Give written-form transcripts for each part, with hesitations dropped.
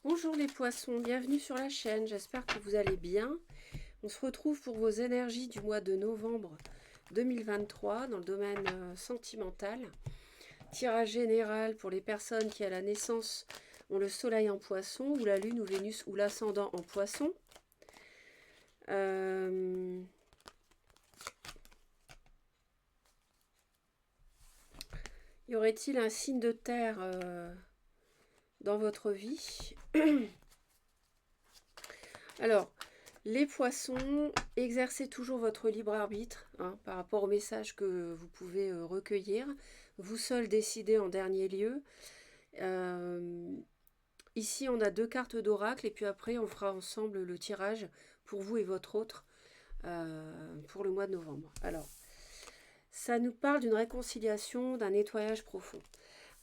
Bonjour les poissons, bienvenue sur la chaîne, j'espère que vous allez bien. On se retrouve pour vos énergies du mois de novembre 2023 dans le domaine sentimental. Tirage général pour les personnes qui à la naissance ont le soleil en poisson ou la lune ou Vénus ou l'ascendant en poisson. Y aurait-il un signe de terre dans votre vie? Alors, les poissons, exercez toujours votre libre arbitre par rapport au message que vous pouvez recueillir. Vous seul décidez en dernier lieu. Ici, on a deux cartes d'oracle et puis après, on fera ensemble le tirage pour vous et votre autre pour le mois de novembre. Alors, ça nous parle d'une réconciliation, d'un nettoyage profond.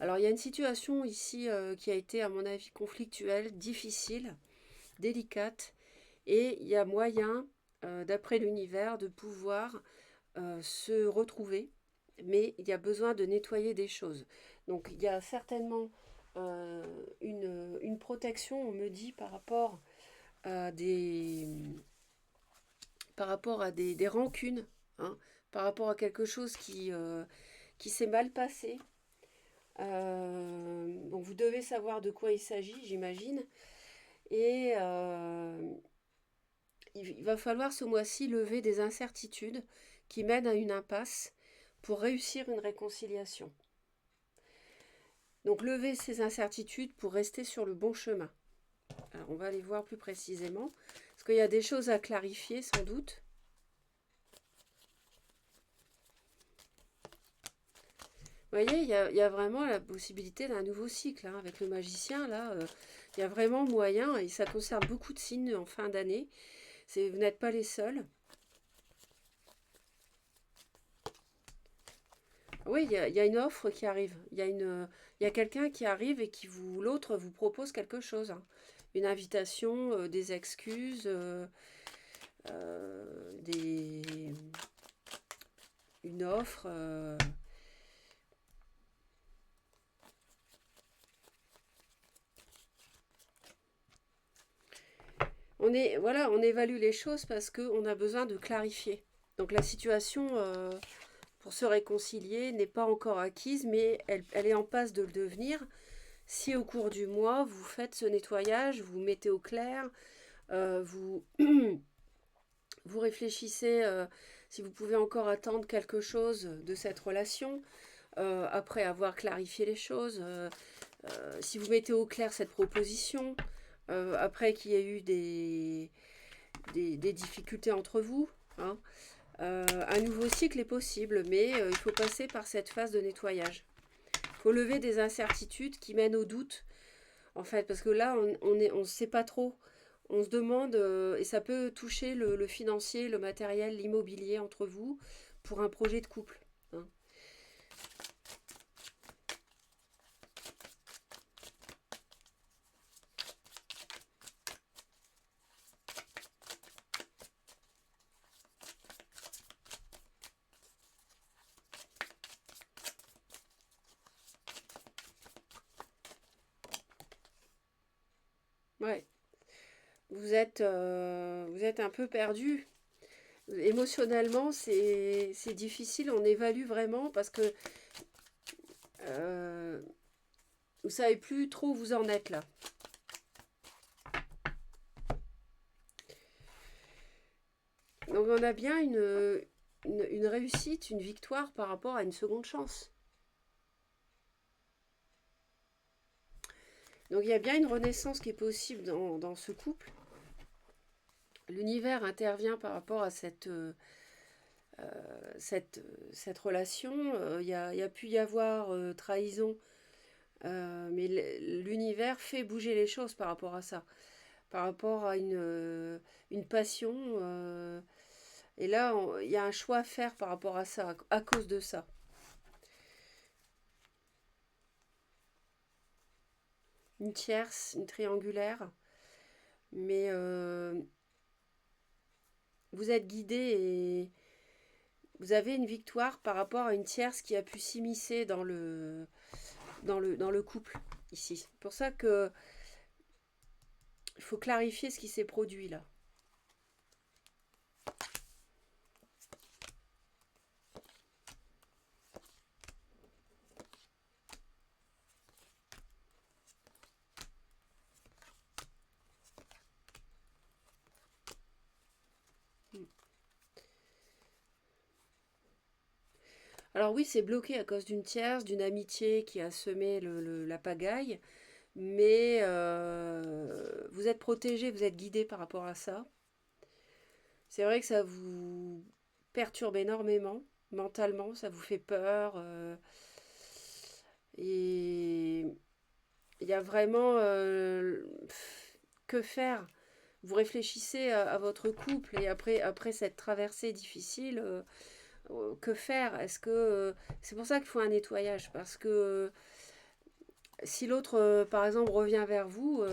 Alors, il y a une situation ici qui a été, à mon avis, conflictuelle, difficile, délicate. Et il y a moyen, d'après l'univers, de pouvoir se retrouver, mais il y a besoin de nettoyer des choses. Donc il y a certainement une protection, on me dit, à des, par rapport à des rancunes, hein, par rapport à quelque chose qui s'est mal passé. Donc vous devez savoir de quoi il s'agit, j'imagine. Et il va falloir ce mois-ci lever des incertitudes qui mènent à une impasse pour réussir une réconciliation. Donc lever ces incertitudes pour rester sur le bon chemin. Alors on va aller voir plus précisément, parce qu'il y a des choses à clarifier sans doute. Vous voyez, il y a vraiment la possibilité d'un nouveau cycle hein, avec le magicien. Là, il y a vraiment moyen, et ça concerne beaucoup de signes en fin d'année. Vous n'êtes pas les seuls. Oui, il y a une offre qui arrive. Il y a quelqu'un qui arrive et l'autre vous propose quelque chose, hein. Une invitation, des excuses, des, une offre. Voilà, on évalue les choses parce qu'on a besoin de clarifier. Donc la situation pour se réconcilier n'est pas encore acquise, mais elle est en passe de le devenir. Si au cours du mois, vous faites ce nettoyage, vous mettez au clair, vous, vous réfléchissez si vous pouvez encore attendre quelque chose de cette relation, après avoir clarifié les choses, si vous mettez au clair cette proposition, après qu'il y ait eu des difficultés entre vous, hein, un nouveau cycle est possible, mais il faut passer par cette phase de nettoyage. Il faut lever des incertitudes qui mènent au doute, en fait, parce que là, on ne sait pas trop. On se demande, et ça peut toucher le financier, le matériel, l'immobilier entre vous, pour un projet de couple, hein. Ouais, vous êtes un peu perdu. Émotionnellement, c'est difficile, on évalue vraiment parce que euh, vous savez plus trop où vous en êtes là. Donc on a bien une réussite, une victoire par rapport à une seconde chance. Donc il y a bien une renaissance qui est possible dans ce couple. L'univers intervient par rapport à cette relation. Il y a pu y avoir trahison, mais l'univers fait bouger les choses par rapport à ça, par rapport à une passion. Et là, il y a un choix à faire par rapport à ça, à cause de ça. Une tierce, une triangulaire, mais vous êtes guidé et vous avez une victoire par rapport à une tierce qui a pu s'immiscer dans le couple ici. C'est pour ça que Il faut clarifier ce qui s'est produit là. Alors oui, c'est bloqué à cause d'une tierce, d'une amitié qui a semé la pagaille, mais vous êtes protégé, vous êtes guidé par rapport à ça. C'est vrai que ça vous perturbe énormément mentalement, ça vous fait peur. Et il y a vraiment que faire. Vous réfléchissez à votre couple et après cette traversée difficile, que faire? Est-ce que c'est pour ça qu'il faut un nettoyage parce que si l'autre, par exemple, revient vers vous,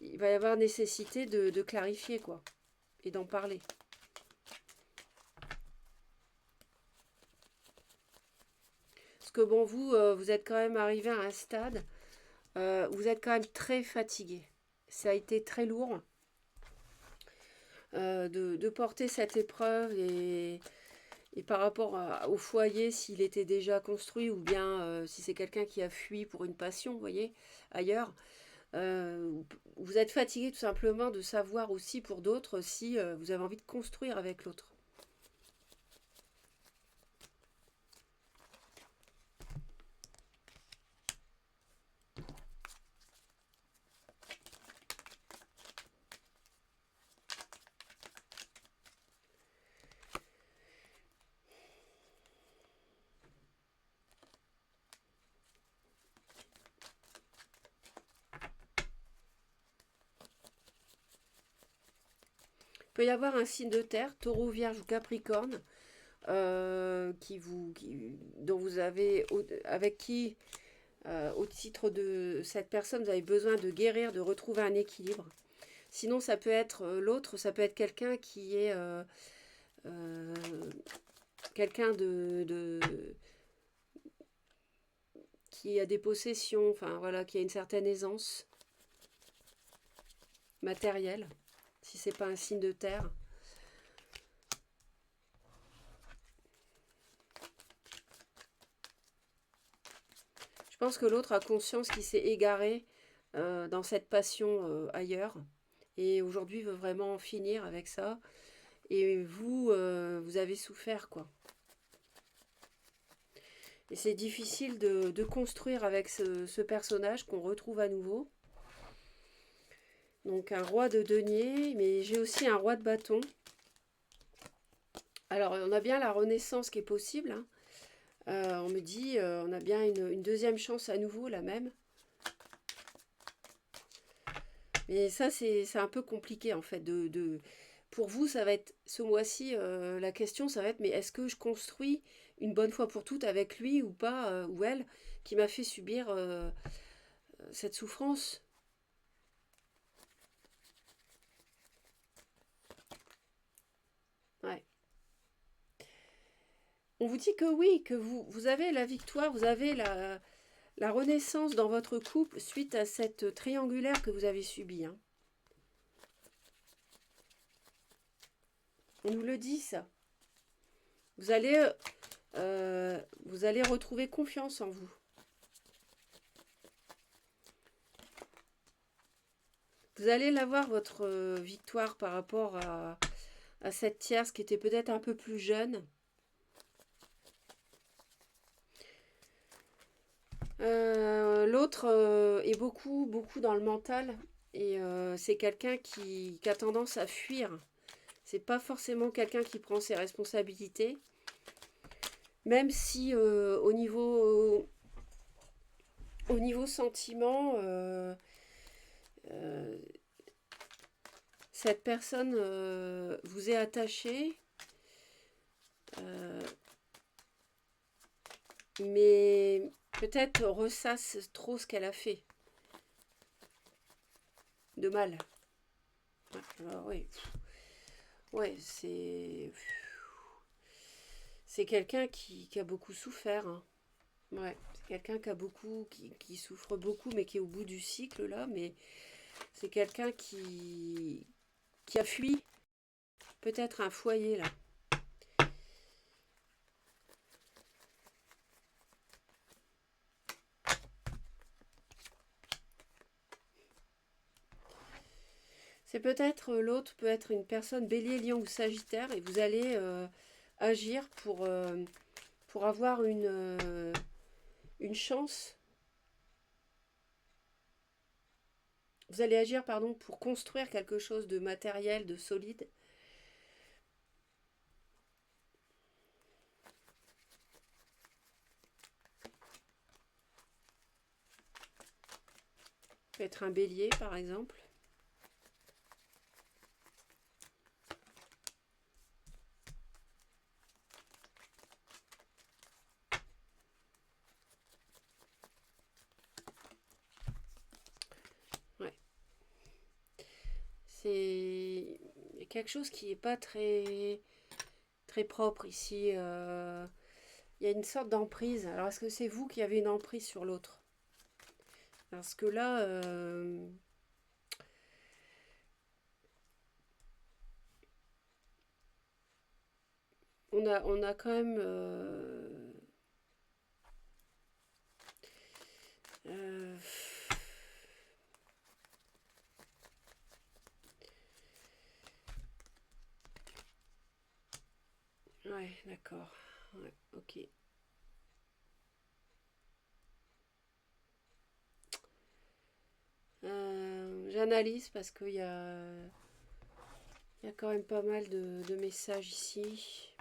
il va y avoir nécessité de clarifier quoi et d'en parler. Parce que bon, vous êtes quand même arrivé à un stade, vous êtes quand même très fatigué. Ça a été très lourd de porter cette épreuve et par rapport au foyer, s'il était déjà construit ou bien si c'est quelqu'un qui a fui pour une passion, vous voyez, ailleurs. Euh, vous êtes fatigué tout simplement de savoir aussi pour d'autres si vous avez envie de construire avec l'autre. Il peut y avoir un signe de terre, taureau, vierge ou capricorne, dont vous avez, avec qui, au titre de cette personne, vous avez besoin de guérir, de retrouver un équilibre. Sinon, ça peut être l'autre, ça peut être quelqu'un qui est euh, quelqu'un qui a des possessions, enfin voilà, qui a une certaine aisance matérielle, si c'est pas un signe de terre. Je pense que l'autre a conscience qu'il s'est égaré dans cette passion ailleurs et aujourd'hui veut vraiment en finir avec ça. Et vous, vous avez souffert quoi. Et c'est difficile de construire avec ce personnage qu'on retrouve à nouveau. Donc un roi de denier, mais j'ai aussi un roi de bâton. Alors on a bien la renaissance qui est possible, hein. On me dit, on a bien une deuxième chance à nouveau, la même. Mais ça, c'est un peu compliqué en fait. Pour vous, ça va être ce mois-ci, la question, ça va être, mais est-ce que je construis une bonne fois pour toutes avec lui ou pas, ou elle, qui m'a fait subir cette souffrance. Ouais. On vous dit que oui, que vous avez la victoire, vous avez la renaissance dans votre couple suite à cette triangulaire que vous avez subie, hein. On nous le dit, ça. Vous allez, vous allez retrouver confiance en vous. Vous allez l'avoir, votre victoire, par rapport à cette tierce qui était peut-être un peu plus jeune. L'autre est beaucoup dans le mental. Et c'est quelqu'un qui a tendance à fuir. C'est pas forcément quelqu'un qui prend ses responsabilités. Même si au niveau sentiment, euh, cette personne vous est attachée, euh, mais peut-être ressasse trop ce qu'elle a fait de mal. Alors, oui, ouais, c'est quelqu'un qui a beaucoup souffert, hein. Ouais, c'est quelqu'un qui souffre beaucoup, mais qui est au bout du cycle là. Mais C'est quelqu'un qui a fui peut-être un foyer là. C'est peut-être l'autre peut être une personne bélier, lion ou sagittaire et vous allez agir pour avoir une chance. Vous allez agir, pardon, pour construire quelque chose de matériel, de solide. Peut être un bélier, par exemple. Ouais. C'est quelque chose qui n'est pas très propre ici. Il y a une sorte d'emprise. Alors, est-ce que c'est vous qui avez une emprise sur l'autre? Parce que là, on a quand même... euh, ouais, d'accord. Ouais, ok. J'analyse parce il y a quand même pas mal de messages ici.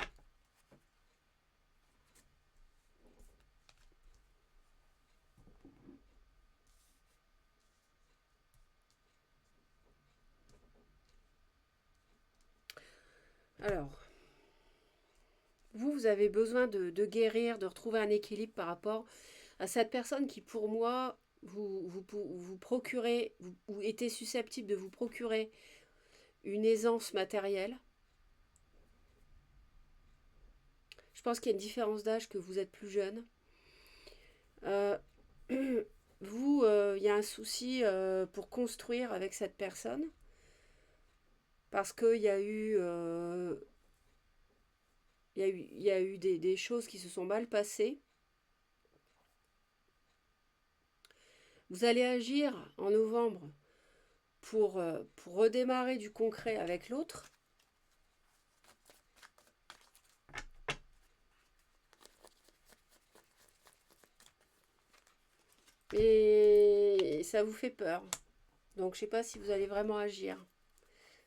Alors, vous avez besoin de guérir, de retrouver un équilibre par rapport à cette personne qui, pour moi, vous procurez, vous était susceptible de vous procurer une aisance matérielle. Je pense qu'il y a une différence d'âge, que vous êtes plus jeune. Euh, vous, il y a un souci pour construire avec cette personne parce qu'il y a eu, il y a eu des choses qui se sont mal passées. Vous allez agir en novembre pour redémarrer du concret avec l'autre. Et ça vous fait peur. Donc je ne sais pas si vous allez vraiment agir.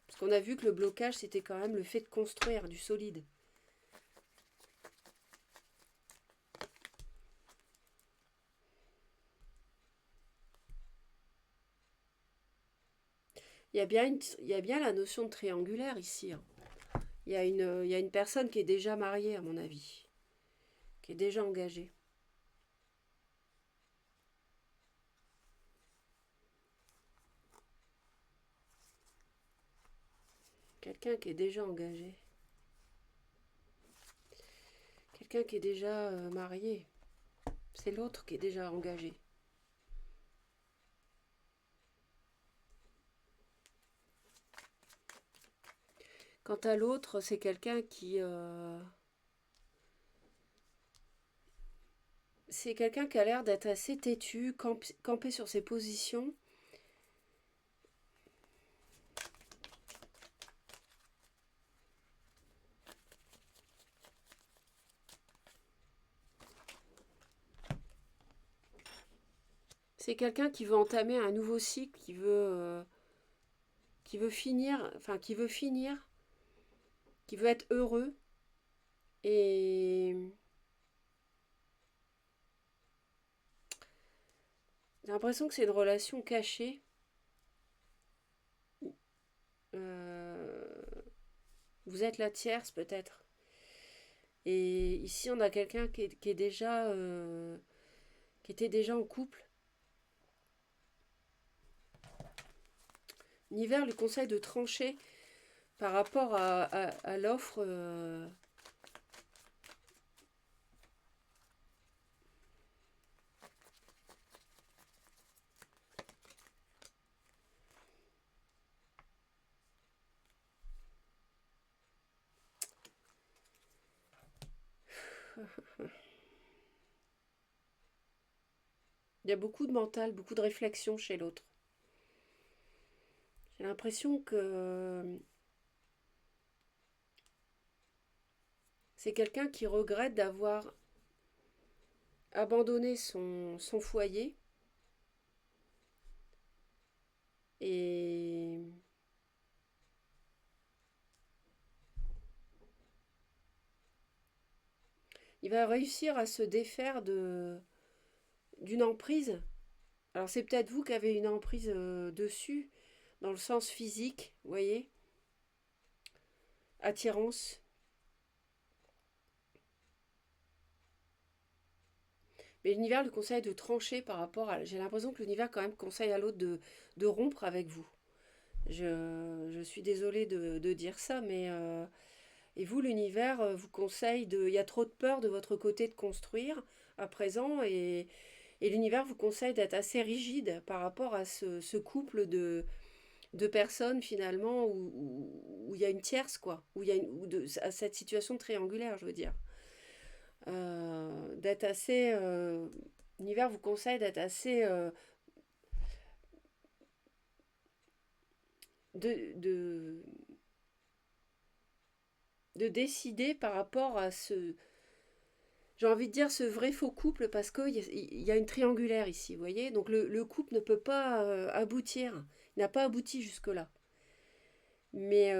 Parce qu'on a vu que le blocage, c'était quand même le fait de construire du solide. Il y a bien la notion de triangulaire ici, hein. Il y a une personne qui est déjà mariée, à mon avis, qui est déjà engagée. Quelqu'un qui est déjà engagé. Quelqu'un qui est déjà marié. C'est l'autre qui est déjà engagé. Quant à l'autre, c'est quelqu'un c'est quelqu'un qui a l'air d'être assez têtu, campé sur ses positions. C'est quelqu'un qui veut entamer un nouveau cycle, qui veut finir, enfin qui veut être heureux. Et j'ai l'impression que c'est une relation cachée. Euh, vous êtes la tierce peut-être. Et ici, on a quelqu'un qui était déjà en couple. L'hiver lui conseille de trancher par rapport à l'offre. Il y a beaucoup de mental, beaucoup de réflexion chez l'autre. J'ai l'impression que c'est quelqu'un qui regrette d'avoir abandonné son foyer et il va réussir à se défaire d'une emprise. Alors c'est peut-être vous qui avez une emprise dessus, dans le sens physique, vous voyez, attirance. Mais l'univers le conseille de trancher par rapport à... J'ai l'impression que l'univers quand même conseille à l'autre de rompre avec vous. Je suis désolée de dire ça, mais... et vous, l'univers vous conseille de... Il y a trop de peur de votre côté de construire à présent, et l'univers vous conseille d'être assez rigide par rapport à ce couple de personnes finalement où il y a une tierce, quoi. Où il y a à cette situation triangulaire, je veux dire. D'être assez... l'univers vous conseille d'être assez... de, de, de décider par rapport à ce... J'ai envie de dire ce vrai faux couple parce qu'il y a une triangulaire ici, vous voyez. Donc le couple ne peut pas aboutir. Il n'a pas abouti jusque-là. Mais...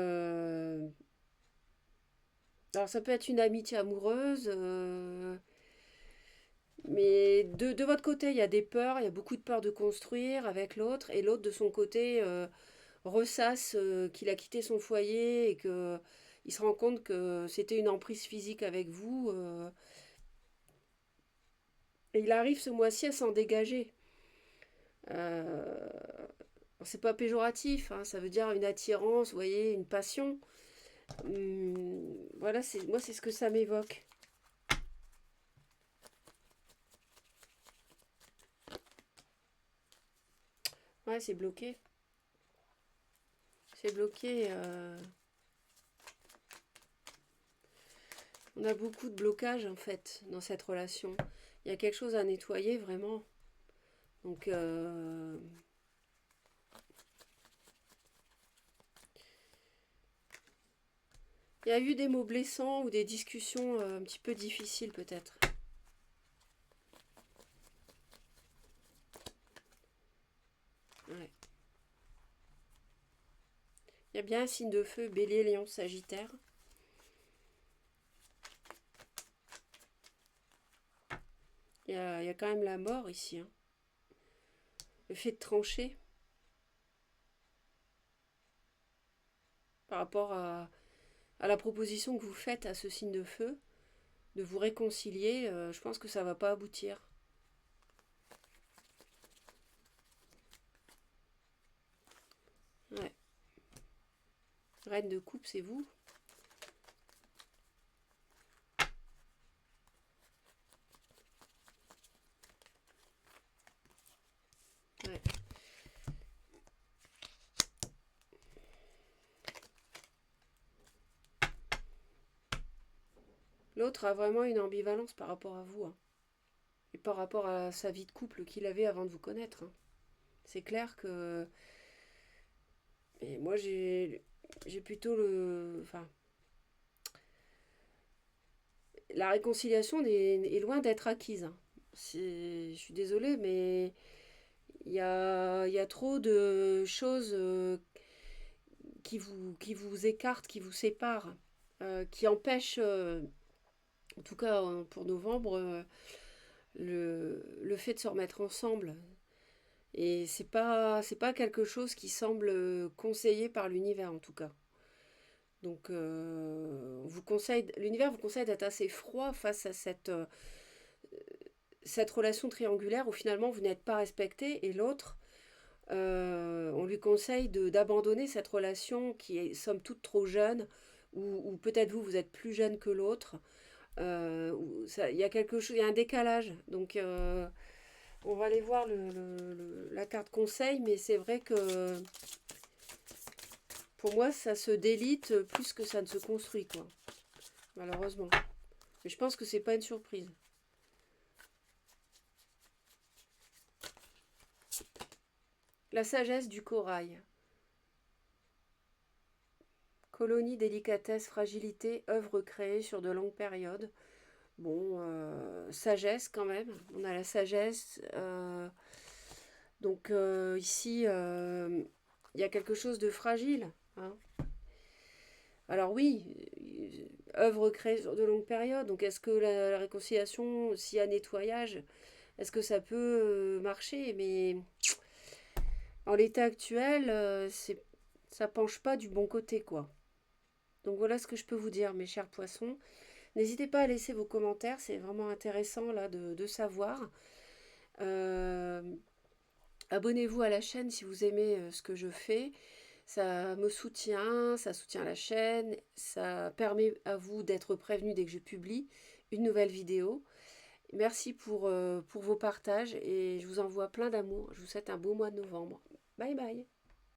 alors ça peut être une amitié amoureuse, mais de votre côté, il y a des peurs, il y a beaucoup de peurs de construire avec l'autre, et l'autre de son côté ressasse qu'il a quitté son foyer et que il se rend compte que c'était une emprise physique avec vous. Et il arrive ce mois-ci à s'en dégager. Euh, c'est pas péjoratif, hein, ça veut dire une attirance, vous voyez, une passion. Voilà, moi c'est ce que ça m'évoque. Ouais, c'est bloqué. C'est bloqué. On a beaucoup de blocages en fait dans cette relation. Il y a quelque chose à nettoyer vraiment. Donc, il y a eu des mots blessants ou des discussions un petit peu difficiles peut-être. Ouais. Il y a bien un signe de feu, Bélier, Lion, Sagittaire. Il y a quand même la mort ici, hein. Le fait de trancher par rapport à la proposition que vous faites à ce signe de feu, de vous réconcilier, je pense que ça va pas aboutir. Ouais. Reine de coupe, c'est vous. Ouais. L'autre a vraiment une ambivalence par rapport à vous, hein, et par rapport à sa vie de couple qu'il avait avant de vous connaître, hein. C'est clair que... Et moi, j'ai plutôt le... Enfin, la réconciliation est loin d'être acquise, hein. Je suis désolée, mais il y a trop de choses qui vous écartent, qui vous séparent, qui empêchent, en tout cas pour novembre, le fait de se remettre ensemble. Et c'est pas quelque chose qui semble conseillé par l'univers en tout cas. Donc l'univers vous conseille d'être assez froid face à cette relation triangulaire où finalement vous n'êtes pas respecté et l'autre, on lui conseille d'abandonner cette relation qui est somme toute trop jeune ou peut-être vous êtes plus jeune que l'autre. Il y a quelque chose, il y a un décalage. Donc on va aller voir la carte conseil, mais c'est vrai que pour moi ça se délite plus que ça ne se construit, quoi. Malheureusement. Mais je pense que c'est pas une surprise. La sagesse du corail. Colonie, délicatesse, fragilité, œuvre créée sur de longues périodes. Bon, sagesse quand même. On a la sagesse. Donc ici, il y a quelque chose de fragile. Hein. Alors oui, œuvre créée sur de longues périodes. Donc est-ce que la réconciliation, s'il y a nettoyage, est-ce que ça peut marcher? Mais en l'état actuel, ça penche pas du bon côté, quoi. Donc voilà ce que je peux vous dire, mes chers poissons. N'hésitez pas à laisser vos commentaires, c'est vraiment intéressant là de savoir. Euh, Abonnez-vous à la chaîne si vous aimez ce que je fais. Ça me soutient, ça soutient la chaîne, ça permet à vous d'être prévenu dès que je publie une nouvelle vidéo. Merci pour vos partages et je vous envoie plein d'amour. Je vous souhaite un beau mois de novembre. Bye bye.